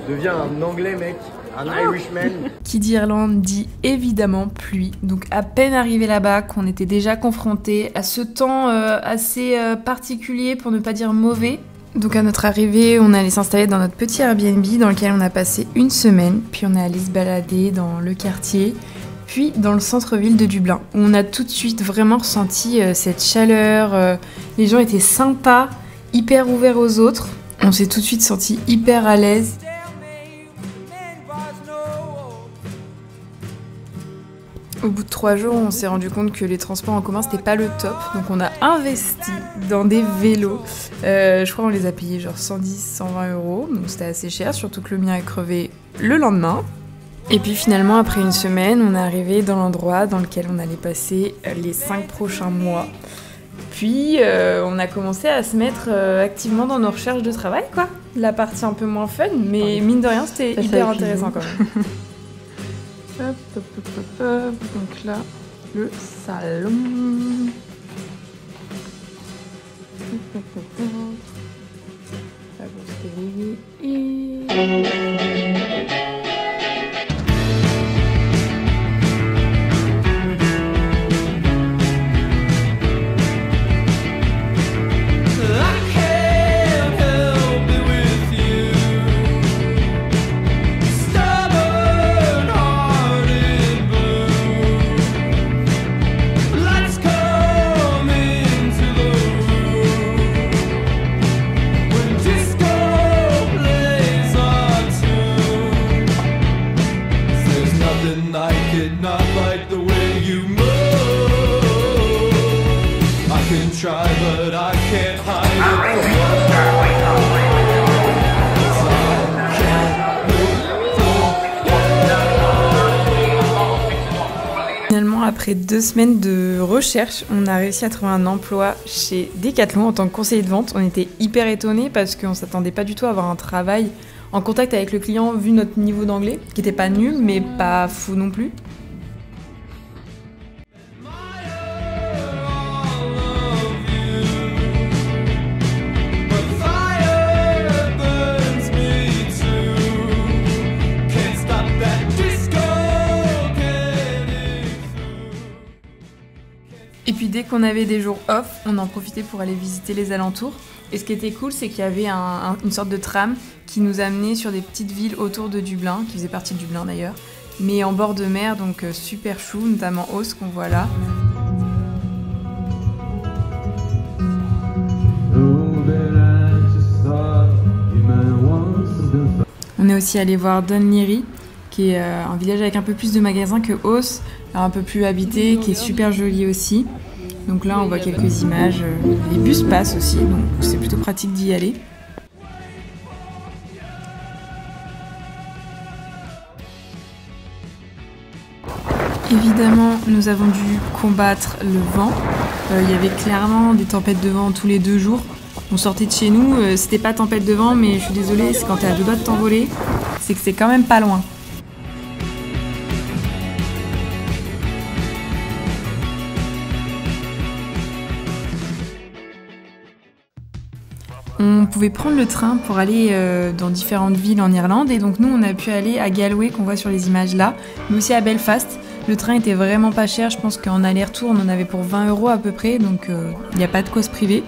Deviens un anglais, mec. Un Irishman. Qui dit Irlande dit évidemment pluie. Donc à peine arrivé là-bas qu'on était déjà confronté à ce temps assez particulier pour ne pas dire mauvais. Donc à notre arrivée, on allait s'installer dans notre petit Airbnb dans lequel on a passé une semaine. Puis on est allé se balader dans le quartier, puis dans le centre-ville de Dublin. Où on a tout de suite vraiment ressenti cette chaleur. Les gens étaient sympas, hyper ouverts aux autres. On s'est tout de suite senti hyper à l'aise. Au bout de 3 jours, on s'est rendu compte que les transports en commun, c'était pas le top. Donc on a investi dans des vélos. Je crois qu'on les a payés genre 110, 120 €. Donc c'était assez cher, surtout que le mien a crevé le lendemain. Et puis finalement, après une semaine, on est arrivé dans l'endroit dans lequel on allait passer les 5 prochains mois. Puis on a commencé à se mettre activement dans nos recherches de travail, quoi. La partie un peu moins fun, mais mine de rien, c'était hyper intéressant quand même. Hop, hop, hop, hop, hop. Donc là, le salon. La grosse télé. Finalement, après 2 semaines de recherche, on a réussi à trouver un emploi chez Decathlon en tant que conseiller de vente. On était hyper étonnés parce qu'on s'attendait pas du tout à avoir un travail en contact avec le client vu notre niveau d'anglais, qui était pas nul mais pas fou non plus. Et puis dès qu'on avait des jours off, on en profitait pour aller visiter les alentours. Et ce qui était cool, c'est qu'il y avait une sorte de tram qui nous amenait sur des petites villes autour de Dublin, qui faisaient partie de Dublin d'ailleurs, mais en bord de mer, donc super chou, notamment Os qu'on voit là. On est aussi allé voir Dún Laoghaire, qui est un village avec un peu plus de magasins que Os, un peu plus habité, qui est super joli aussi. Donc là on voit quelques images, les bus passent aussi, donc c'est plutôt pratique d'y aller. Évidemment, nous avons dû combattre le vent. Il y avait clairement des tempêtes de vent tous les 2 jours. On sortait de chez nous, c'était pas tempête de vent, mais je suis désolée, c'est quand t'es à 2 doigts de t'envoler, c'est que c'est quand même pas loin. On pouvait prendre le train pour aller dans différentes villes en Irlande et donc nous on a pu aller à Galway qu'on voit sur les images là, mais aussi à Belfast. Le train était vraiment pas cher, je pense qu'en aller-retour on en avait pour 20 € à peu près, donc il n'y a pas de quoi se priver.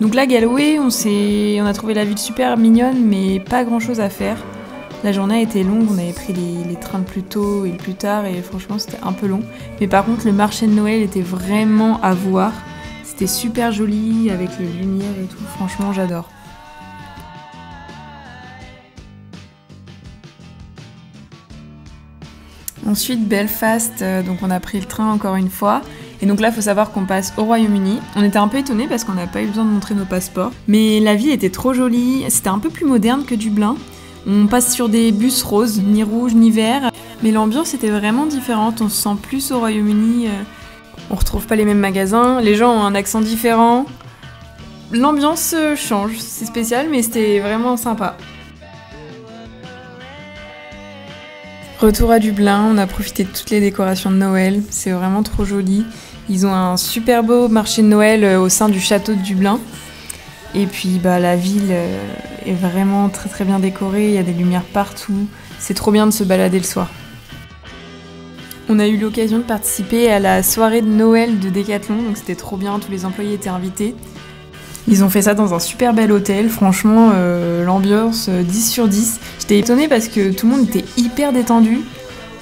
Donc là Galway, on a trouvé la ville super mignonne mais pas grand chose à faire. La journée a été longue, on avait pris les trains le plus tôt et le plus tard et franchement c'était un peu long. Mais par contre le marché de Noël était vraiment à voir. C'était super joli avec les lumières et tout, franchement j'adore. Ensuite Belfast, donc on a pris le train encore une fois. Et donc là il faut savoir qu'on passe au Royaume-Uni. On était un peu étonnés parce qu'on n'a pas eu besoin de montrer nos passeports. Mais la ville était trop jolie, c'était un peu plus moderne que Dublin. On passe sur des bus roses, ni rouges ni verts. Mais l'ambiance était vraiment différente, on se sent plus au Royaume-Uni. On retrouve pas les mêmes magasins, les gens ont un accent différent. L'ambiance change, c'est spécial mais c'était vraiment sympa. Retour à Dublin, on a profité de toutes les décorations de Noël, c'est vraiment trop joli. Ils ont un super beau marché de Noël au sein du château de Dublin. Et puis la ville est vraiment très très bien décorée, il y a des lumières partout. C'est trop bien de se balader le soir. On a eu l'occasion de participer à la soirée de Noël de Decathlon, donc c'était trop bien, tous les employés étaient invités. Ils ont fait ça dans un super bel hôtel, franchement l'ambiance 10 sur 10. J'étais étonnée parce que tout le monde était hyper détendu.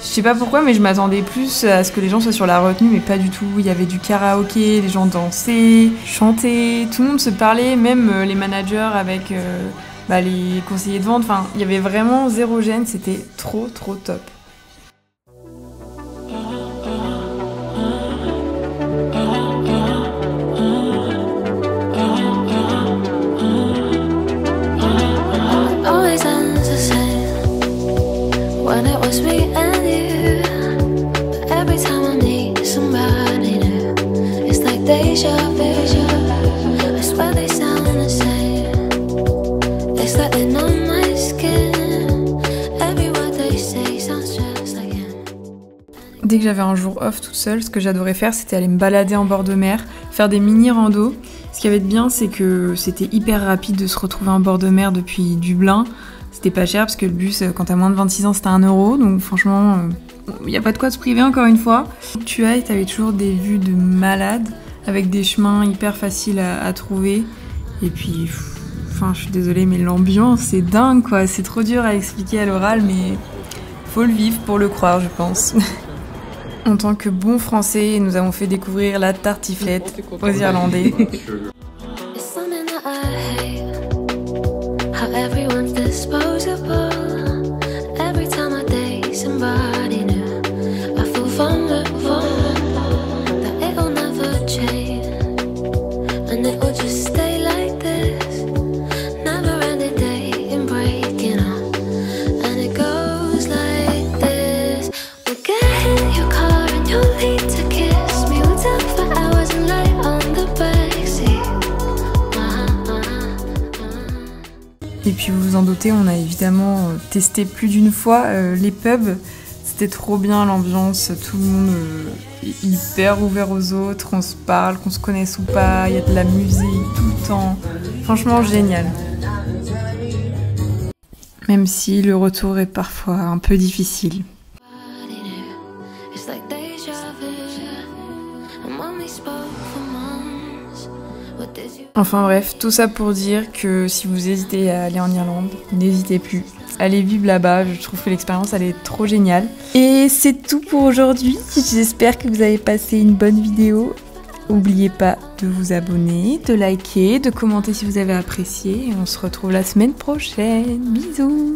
Je sais pas pourquoi, mais je m'attendais plus à ce que les gens soient sur la retenue, mais pas du tout. Il y avait du karaoké, les gens dansaient, chantaient, tout le monde se parlait, même les managers avec les conseillers de vente. Enfin, il y avait vraiment zéro gêne, c'était trop top. Dès que j'avais un jour off toute seule, ce que j'adorais faire, c'était aller me balader en bord de mer, faire des mini-randos. Ce qui avait de bien, c'est que c'était hyper rapide de se retrouver en bord de mer depuis Dublin. C'était pas cher parce que le bus, quand t'as moins de 26 ans, c'était 1 €. Donc franchement, il n'y a pas de quoi se priver encore une fois. Tu avais toujours des vues de malade, avec des chemins hyper faciles à trouver. Et puis, je suis désolée, mais l'ambiance, c'est dingue quoi. C'est trop dur à expliquer à l'oral, mais faut le vivre pour le croire, je pense. En tant que bons Français, nous avons fait découvrir la tartiflette aux Irlandais. Et puis vous vous en doutez, on a évidemment testé plus d'une fois les pubs. C'était trop bien l'ambiance, tout le monde est hyper ouvert aux autres, on se parle, qu'on se connaisse ou pas, il y a de la musique tout le temps. Franchement génial. Même si le retour est parfois un peu difficile. Enfin bref, tout ça pour dire que si vous hésitez à aller en Irlande, n'hésitez plus. Allez vivre là-bas, je trouve que l'expérience elle est trop géniale. Et c'est tout pour aujourd'hui, j'espère que vous avez passé une bonne vidéo. N'oubliez pas de vous abonner, de liker, de commenter si vous avez apprécié. Et on se retrouve la semaine prochaine. Bisous!